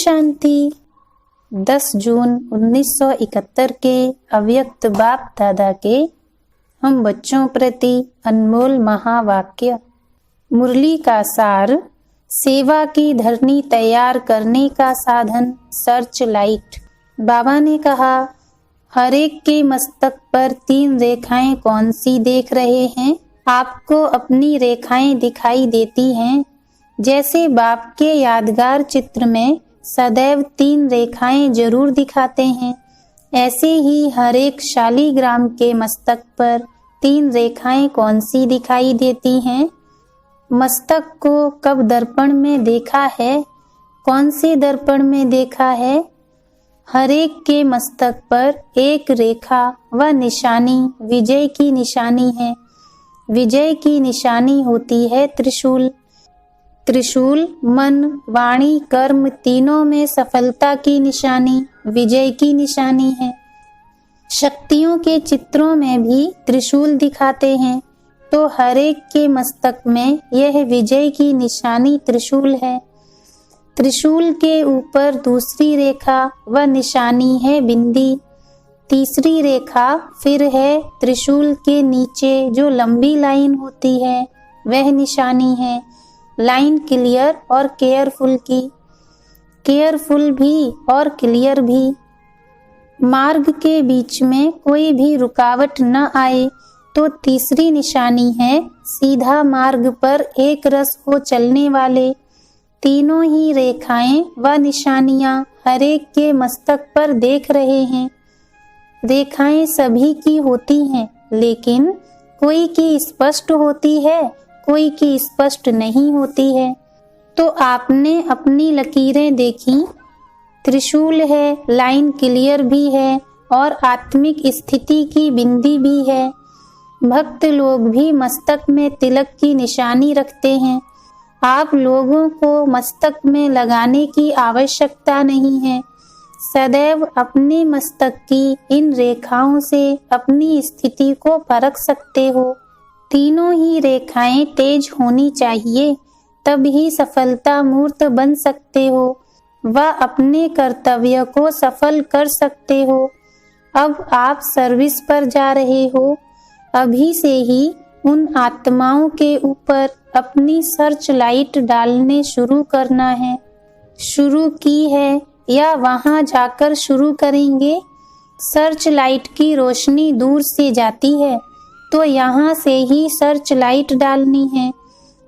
शांति। 10 जून 1971 के अव्यक्त बाप दादा के हम बच्चों प्रति अनमोल महावाक्य। मुरली का सार, सेवा की धरनी तैयार करने का साधन सर्च लाइट। बाबा ने कहा, हर एक के मस्तक पर 3 रेखाएं कौन सी देख रहे हैं? आपको अपनी रेखाएं दिखाई देती हैं। जैसे बाप के यादगार चित्र में सदैव 3 रेखाएं जरूर दिखाते हैं, ऐसे ही हर एक शालीग्राम के मस्तक पर 3 रेखाएं कौन सी दिखाई देती हैं? मस्तक को कब दर्पण में देखा है? कौन से दर्पण में देखा है? हर एक के मस्तक पर एक रेखा व निशानी विजय की निशानी है। विजय की निशानी होती है त्रिशूल। त्रिशूल मन, वाणी, कर्म तीनों में सफलता की निशानी, विजय की निशानी है। शक्तियों के चित्रों में भी त्रिशूल दिखाते हैं, तो हर एक के मस्तक में यह विजय की निशानी त्रिशूल है। त्रिशूल के ऊपर दूसरी रेखा व निशानी है बिंदी। तीसरी रेखा फिर है त्रिशूल के नीचे जो लंबी लाइन होती है, वह निशानी है। लाइन क्लियर और केयरफुल की। केयरफुल भी और क्लियर भी। मार्ग के बीच में कोई भी रुकावट न आए तो तीसरी निशानी है सीधा मार्ग पर एक रस हो चलने वाले। तीनों ही रेखाएं व निशानियां हर एक के मस्तक पर देख रहे हैं। रेखाएं सभी की होती हैं, लेकिन कोई की स्पष्ट होती है, कोई की स्पष्ट नहीं होती है। तो आपने अपनी लकीरें देखी, त्रिशूल है, लाइन क्लियर भी है और आत्मिक स्थिति की बिंदी भी है। भक्त लोग भी मस्तक में तिलक की निशानी रखते हैं। आप लोगों को मस्तक में लगाने की आवश्यकता नहीं है। सदैव अपने मस्तक की इन रेखाओं से अपनी स्थिति को परख सकते हो। तीनों ही रेखाएं तेज होनी चाहिए, तब ही सफलता मूर्त बन सकते हो व अपने कर्तव्य को सफल कर सकते हो। अब आप सर्विस पर जा रहे हो। अभी से ही उन आत्माओं के ऊपर अपनी सर्च लाइट डालने शुरू करना है। शुरू की है या वहां जाकर शुरू करेंगे? सर्च लाइट की रोशनी दूर से जाती है, तो यहाँ से ही सर्च लाइट डालनी है।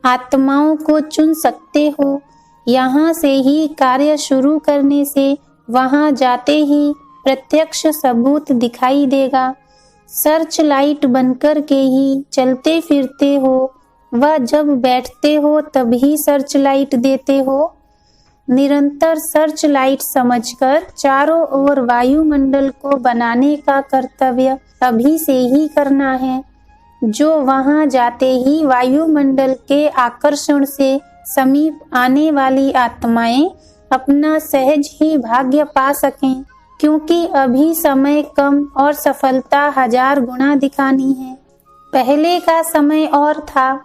आत्माओं को चुन सकते हो। यहाँ से ही कार्य शुरू करने से वहाँ जाते ही प्रत्यक्ष सबूत दिखाई देगा। सर्च लाइट बनकर के ही चलते फिरते हो व जब बैठते हो तभी सर्च लाइट देते हो। निरंतर सर्च लाइट समझकर चारों ओर वायुमंडल को बनाने का कर्तव्य अभी से ही करना है, जो वहां जाते ही वायुमंडल के आकर्षण से समीप आने वाली आत्माएं अपना सहज ही भाग्य पा सकें, क्योंकि अभी समय कम और सफलता 1000 गुना दिखानी है। पहले का समय और था,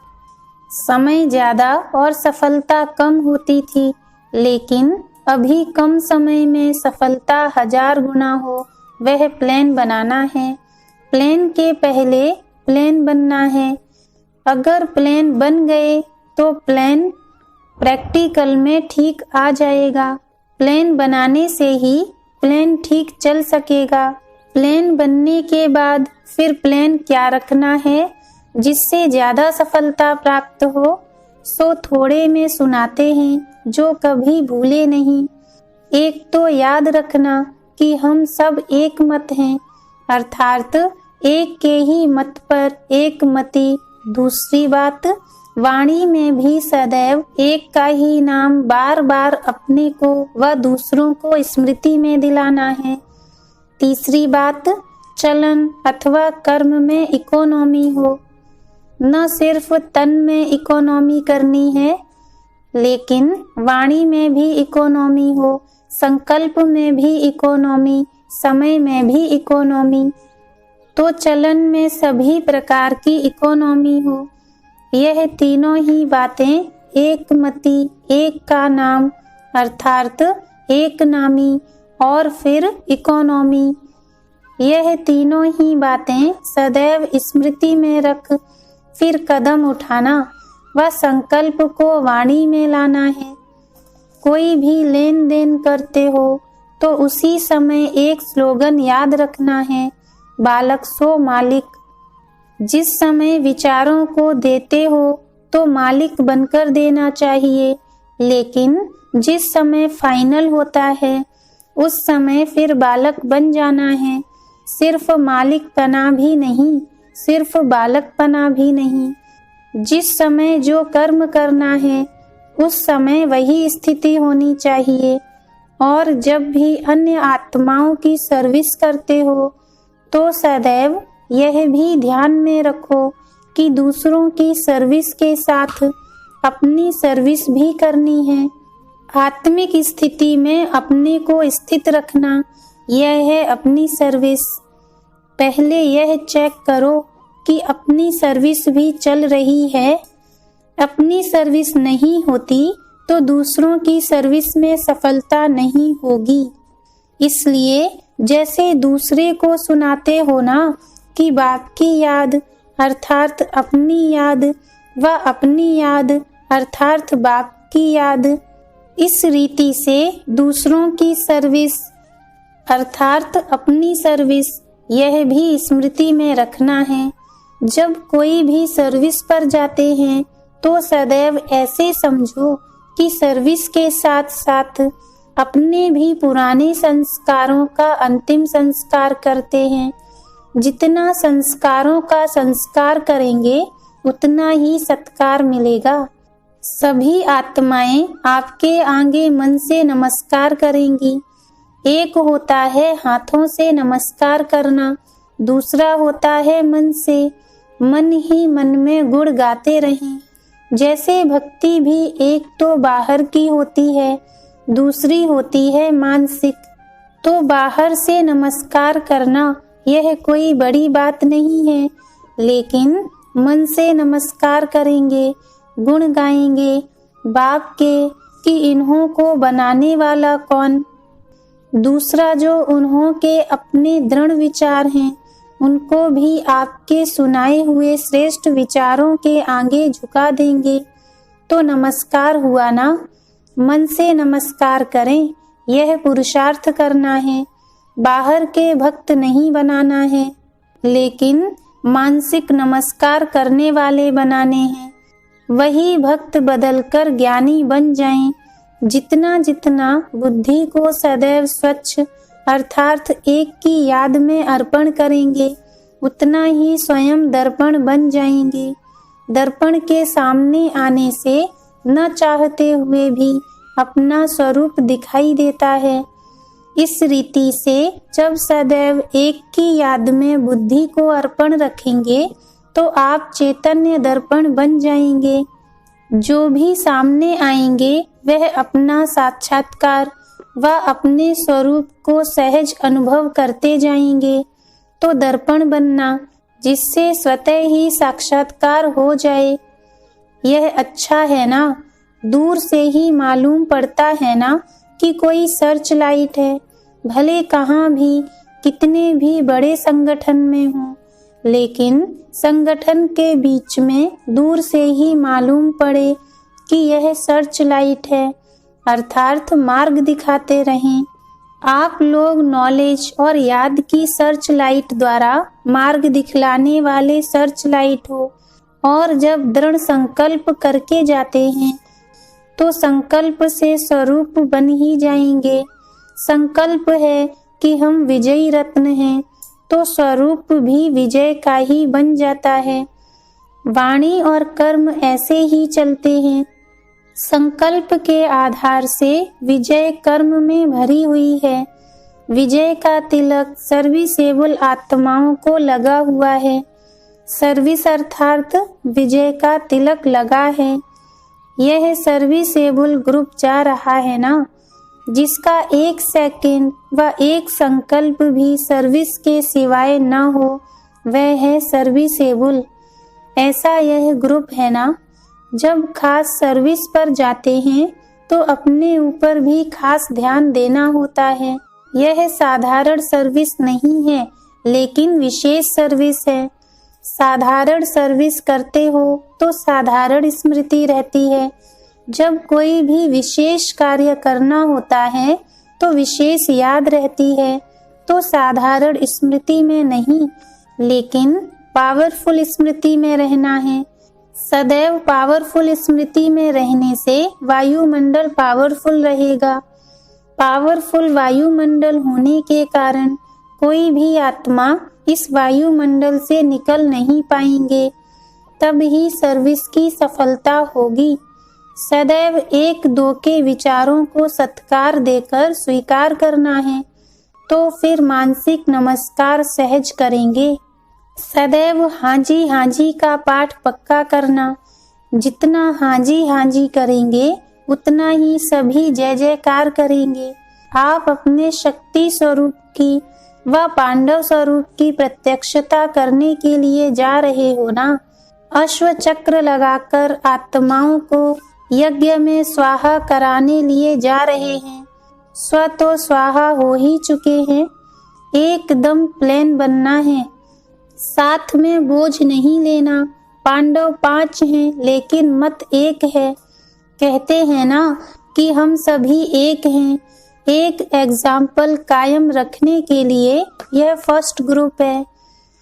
समय ज्यादा और सफलता कम होती थी, लेकिन अभी कम समय में सफलता 1000 गुना हो, वह प्लान बनाना है। प्लान के पहले प्लान बनना है। अगर प्लान बन गए तो प्लान प्रैक्टिकल में ठीक आ जाएगा। प्लान बनाने से ही प्लान ठीक चल सकेगा। प्लान बनने के बाद फिर प्लान क्या रखना है जिससे ज्यादा सफलता प्राप्त हो, सो थोड़े में सुनाते हैं जो कभी भूले नहीं। एक तो याद रखना कि हम सब एक मत हैं, अर्थात एक के ही मत पर एक मति। दूसरी बात, वाणी में भी सदैव एक का ही नाम बार बार अपने को व दूसरों को स्मृति में दिलाना है। तीसरी बात, चलन अथवा कर्म में इकोनॉमी हो। न सिर्फ तन में इकोनॉमी करनी है, लेकिन वाणी में भी इकोनॉमी हो, संकल्प में भी इकोनॉमी, समय में भी इकोनॉमी। तो चलन में सभी प्रकार की इकोनॉमी हो। यह तीनों ही बातें एक मति, एक का नाम, अर्थात एक नामी और फिर इकोनॉमी। यह तीनों ही बातें सदैव स्मृति में रख फिर कदम उठाना व संकल्प को वाणी में लाना है। कोई भी लेन देन करते हो तो उसी समय एक स्लोगन याद रखना है, बालक सो मालिक। जिस समय विचारों को देते हो तो मालिक बनकर देना चाहिए, लेकिन जिस समय फाइनल होता है उस समय फिर बालक बन जाना है। सिर्फ मालिकपना भी नहीं, सिर्फ बालकपना भी नहीं। जिस समय जो कर्म करना है उस समय वही स्थिति होनी चाहिए। और जब भी अन्य आत्माओं की सर्विस करते हो तो सदैव यह भी ध्यान में रखो कि दूसरों की सर्विस के साथ अपनी सर्विस भी करनी है। आत्मिक स्थिति में अपने को स्थित रखना, यह है अपनी सर्विस। पहले यह चेक करो कि अपनी सर्विस भी चल रही है। अपनी सर्विस नहीं होती तो दूसरों की सर्विस में सफलता नहीं होगी। इसलिए जैसे दूसरे को सुनाते हो ना कि बाप की याद अर्थात अपनी याद व अपनी याद अर्थात बाप की याद, इस रीति से दूसरों की सर्विस अर्थात अपनी सर्विस यह भी स्मृति में रखना है। जब कोई भी सर्विस पर जाते हैं तो सदैव ऐसे समझो कि सर्विस के साथ साथ अपने भी पुराने संस्कारों का अंतिम संस्कार करते हैं। जितना संस्कारों का संस्कार करेंगे उतना ही सत्कार मिलेगा। सभी आत्माएं आपके आगे मन से नमस्कार करेंगी। एक होता है हाथों से नमस्कार करना, दूसरा होता है मन से। मन ही मन में गुण गाते रहें। जैसे भक्ति भी एक तो बाहर की होती है, दूसरी होती है मानसिक। तो बाहर से नमस्कार करना यह कोई बड़ी बात नहीं है, लेकिन मन से नमस्कार करेंगे, गुण गाएंगे बाप के कि इन्हों को बनाने वाला कौन। दूसरा जो उन्हों के अपने दृढ़ विचार हैं उनको भी आपके सुनाए हुए श्रेष्ठ विचारों के आगे झुका देंगे। तो नमस्कार हुआ ना। मन से नमस्कार करें, यह पुरुषार्थ करना है। बाहर के भक्त नहीं बनाना है, लेकिन मानसिक नमस्कार करने वाले बनाने हैं। वही भक्त बदलकर ज्ञानी बन जाएं। जितना जितना बुद्धि को सदैव स्वच्छ अर्थात एक की याद में अर्पण करेंगे उतना ही स्वयं दर्पण बन जाएंगे। दर्पण के सामने आने से न चाहते हुए भी अपना स्वरूप दिखाई देता है। इस रीति से जब सदैव एक की याद में बुद्धि को अर्पण रखेंगे तो आप चैतन्य दर्पण बन जाएंगे। जो भी सामने आएंगे वह अपना साक्षात्कार व अपने स्वरूप को सहज अनुभव करते जाएंगे। तो दर्पण बनना जिससे स्वतः ही साक्षात्कार हो जाए, यह अच्छा है ना। दूर से ही मालूम पड़ता है ना कि कोई सर्च लाइट है। भले कहाँ भी कितने भी बड़े संगठन में हो, लेकिन संगठन के बीच में दूर से ही मालूम पड़े कि यह सर्च लाइट है अर्थात मार्ग दिखाते रहें। आप लोग नॉलेज और याद की सर्च लाइट द्वारा मार्ग दिखलाने वाले सर्च लाइट हो। और जब दृढ़ संकल्प करके जाते हैं तो संकल्प से स्वरूप बन ही जाएंगे। संकल्प है कि हम विजयी रत्न हैं तो स्वरूप भी विजय का ही बन जाता है। वाणी और कर्म ऐसे ही चलते हैं। संकल्प के आधार से विजय कर्म में भरी हुई है। विजय का तिलक सर्विसेबल आत्माओं को लगा हुआ है। सर्विस अर्थात विजय का तिलक लगा है। यह सर्विसेबल ग्रुप जा रहा है ना, जिसका एक सेकंड व एक संकल्प भी सर्विस के सिवाय न हो, वह है सर्विसेबल। ऐसा यह ग्रुप है ना। जब खास सर्विस पर जाते हैं तो अपने ऊपर भी खास ध्यान देना होता है। यह साधारण सर्विस नहीं है, लेकिन विशेष सर्विस है। साधारण सर्विस करते हो तो साधारण स्मृति रहती है। जब कोई भी विशेष कार्य करना होता है तो विशेष याद रहती है। तो साधारण स्मृति में नहीं, लेकिन पावरफुल स्मृति में रहना है। सदैव पावरफुल स्मृति में रहने से वायुमंडल पावरफुल रहेगा। पावरफुल वायुमंडल होने के कारण कोई भी आत्मा इस वायुमंडल से निकल नहीं पाएंगे। तब ही सर्विस की सफलता होगी। सदैव एक दो के विचारों को सत्कार देकर स्वीकार करना है, तो फिर मानसिक नमस्कार सहज करेंगे। सदैव हाजी हाजी का पाठ पक्का करना। जितना हाजी हाजी करेंगे उतना ही सभी जय जयकार करेंगे। आप अपने शक्ति स्वरूप की व पांडव स्वरूप की प्रत्यक्षता करने के लिए जा रहे हो ना। अश्व चक्र लगाकर आत्माओं को यज्ञ में स्वाहा कराने लिए जा रहे हैं। स्व तो स्वाहा हो ही चुके हैं। एकदम प्लेन बनना है। साथ में बोझ नहीं लेना। पांडव 5 हैं, लेकिन मत एक है। कहते हैं ना कि हम सभी एक हैं। एक एग्जाम्पल कायम रखने के लिए यह फर्स्ट ग्रुप है।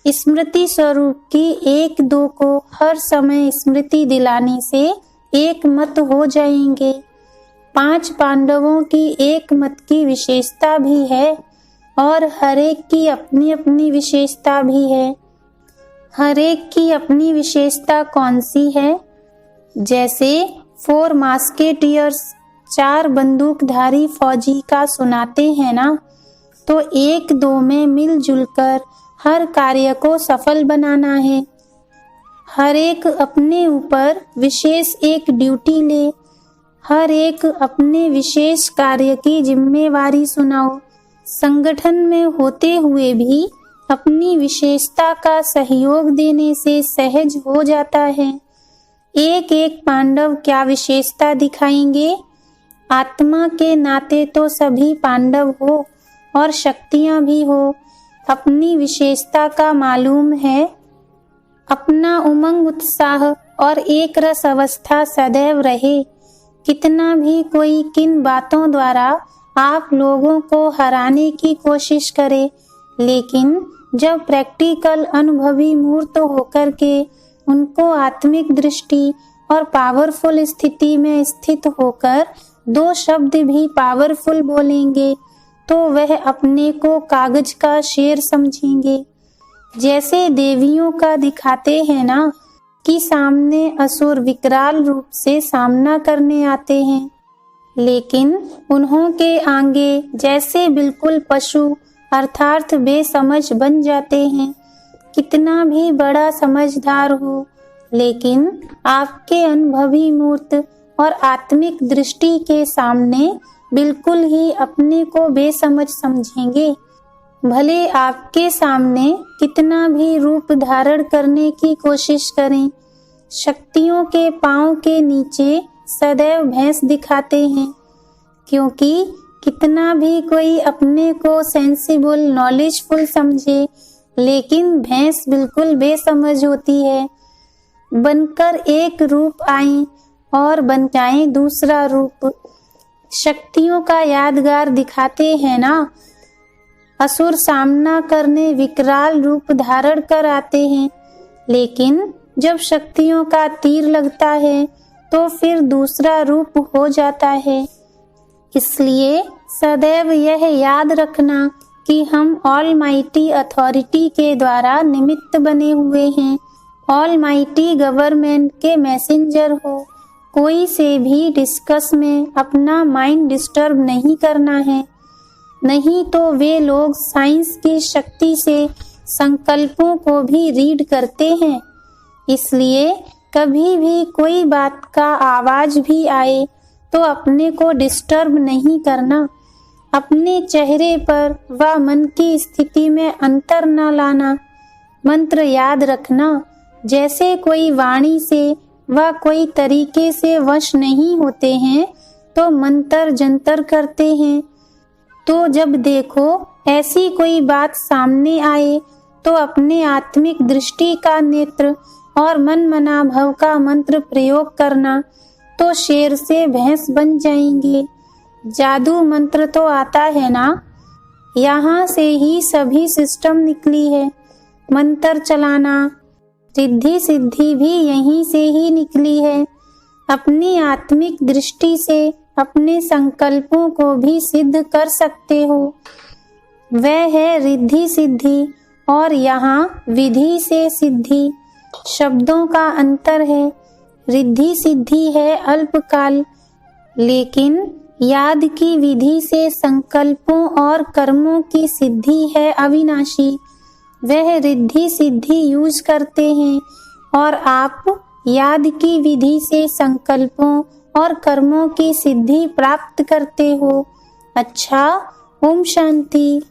स्मृति स्वरूप की एक दो को हर समय स्मृति दिलाने से एक मत हो जाएंगे। 5 पांडवों की एक मत की विशेषता भी है और हर एक की अपनी अपनी विशेषता भी है। हर एक की अपनी विशेषता कौन सी है? जैसे 4 मास्केटियर्स 4 बंदूकधारी फौजी का सुनाते हैं ना, तो एक दो में मिलजुल कर हर कार्य को सफल बनाना है। हर एक अपने ऊपर विशेष एक ड्यूटी ले। हर एक अपने विशेष कार्य की जिम्मेवारी सुनाओ। संगठन में होते हुए भी अपनी विशेषता का सहयोग देने से सहज हो जाता है। एक एक पांडव क्या विशेषता दिखाएंगे? आत्मा के नाते तो सभी पांडव हो और शक्तियां भी हो। अपनी विशेषता का मालूम है। अपना उमंग उत्साह और एक रस अवस्था सदैव रहे। कितना भी कोई किन बातों द्वारा आप लोगों को हराने की कोशिश करे, लेकिन जब प्रैक्टिकल अनुभवी मूर्त होकर के उनको आत्मिक दृष्टि और पावरफुल स्थिति में स्थित होकर 2 शब्द भी पावरफुल बोलेंगे, तो वह अपने को कागज का शेर समझेंगे। जैसे देवियों का दिखाते हैं ना कि सामने असुर विकराल रूप से सामना करने आते हैं, लेकिन उन्हों के आगे जैसे बिल्कुल पशु अर्थात बेसमझ बन जाते हैं। कितना भी बड़ा समझदार हो, लेकिन आपके अनुभवी मूर्त और आत्मिक दृष्टि के सामने बिल्कुल ही अपने को बेसमझ समझेंगे। भले आपके सामने कितना भी रूप धारण करने की कोशिश करें। शक्तियों के पांव के नीचे सदैव भैंस दिखाते हैं, क्योंकि कितना भी कोई अपने को सेंसिबल नॉलेजफुल समझे, लेकिन भैंस बिल्कुल बेसमझ होती है। बनकर एक रूप आए और बन जाए दूसरा रूप। शक्तियों का यादगार दिखाते हैं ना। असुर सामना करने विकराल रूप धारण कर आते हैं, लेकिन जब शक्तियों का तीर लगता है तो फिर दूसरा रूप हो जाता है। इसलिए सदैव यह याद रखना कि हम ऑलमाइटी अथॉरिटी के द्वारा निमित्त बने हुए हैं। ऑलमाइटी गवर्नमेंट के मैसेंजर हो। कोई से भी डिस्कस में अपना माइंड डिस्टर्ब नहीं करना है, नहीं तो वे लोग साइंस की शक्ति से संकल्पों को भी रीड करते हैं। इसलिए कभी भी कोई बात का आवाज भी आए तो अपने को डिस्टर्ब नहीं करना। अपने चेहरे पर व मन की स्थिति में अंतर न लाना। मंत्र याद रखना। जैसे कोई वाणी से व कोई तरीके से वश नहीं होते हैं, तो मंतर जंतर करते हैं। तो जब देखो ऐसी कोई बात सामने आए तो अपने आत्मिक दृष्टि का नेत्र और मन मना भव का मंत्र प्रयोग करना, तो शेर से भैंस बन जाएंगे। जादू मंत्र तो आता है ना, यहाँ से ही सभी सिस्टम निकली है। मंत्र चलाना, रिद्धि सिद्धि भी यहीं से ही निकली है। अपनी आत्मिक दृष्टि से अपने संकल्पों को भी सिद्ध कर सकते हो। वह है रिद्धि सिद्धि और यहाँ विधि से सिद्धि। शब्दों का अंतर है। रिद्धि सिद्धि है अल्पकाल, लेकिन याद की विधि से संकल्पों और कर्मों की सिद्धि है अविनाशी। वह रिद्धि सिद्धि यूज करते हैं और आप याद की विधि से संकल्पों और कर्मों की सिद्धि प्राप्त करते हो। अच्छा, ओम शांति।